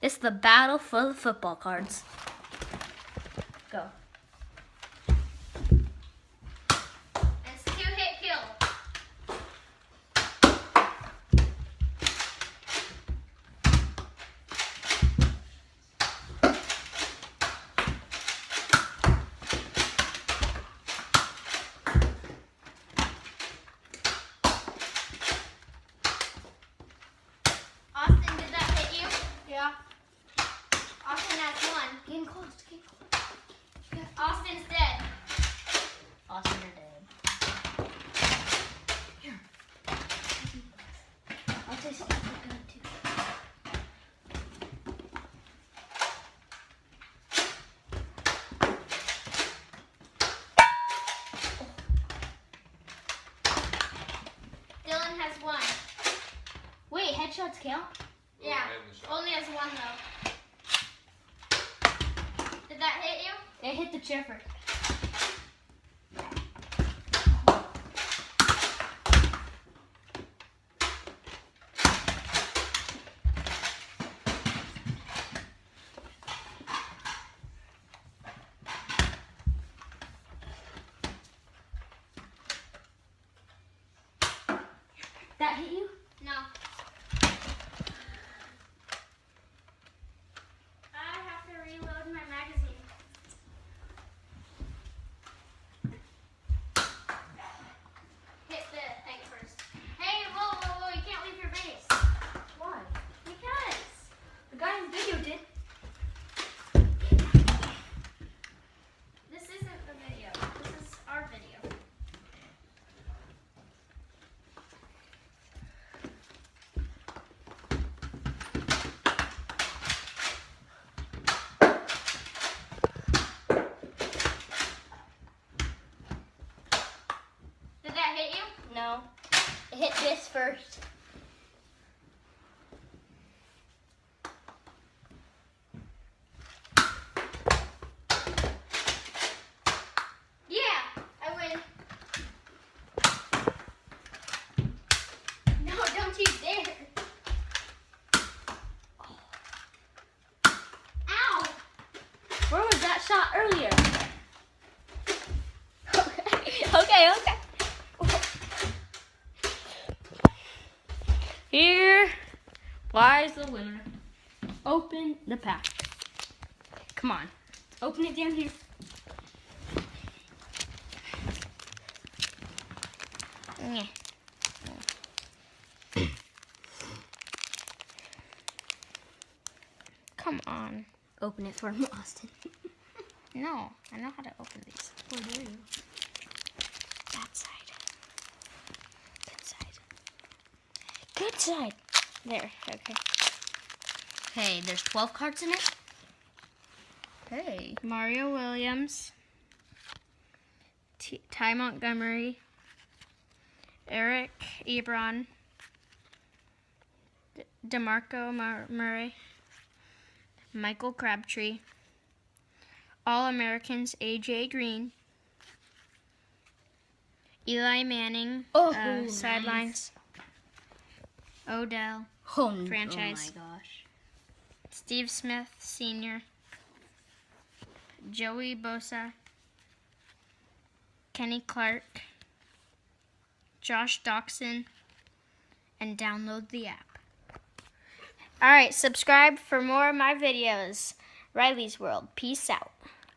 It's the battle for the football cards. Go. It's 2-hit kill. Austin, did that hit you? Yeah. Austin has one. Getting close. Getting close. Austin's dead. Austin, you're dead. Here. I'll take some gun too. Dylan has one. Wait, headshots count? Yeah. Only has one though. Did that hit you? It hit the chair first. That hit you? No. I have to reload my magazine. Hit the thing first. Hey, whoa, you can't leave your base. Why? Because. The guy in the video did. This isn't the video. This is our video. Did that hit you? No. It hit this first. Yeah, I win. No, don't you dare. Ow! Where was that shot earlier? Okay. Here lies the winner. Open the pack. Come on. Open it down here. Yeah. Come on. Open it for him, Austin. No, I know how to open these. Where do you? That side. Good side. Good side. There, okay. Hey, there's 12 cards in it? Hey. Mario Williams. Ty Montgomery. Eric Ebron. DeMarco Murray. Michael Crabtree. All-Americans AJ Green. Eli Manning. Oh, sidelines. Odell. Oh, Franchise. Oh my gosh. Steve Smith Sr. Joey Bosa. Kenny Clark. Josh Doxson. And download the app. Alright, subscribe for more of my videos. Riley's World. Peace out.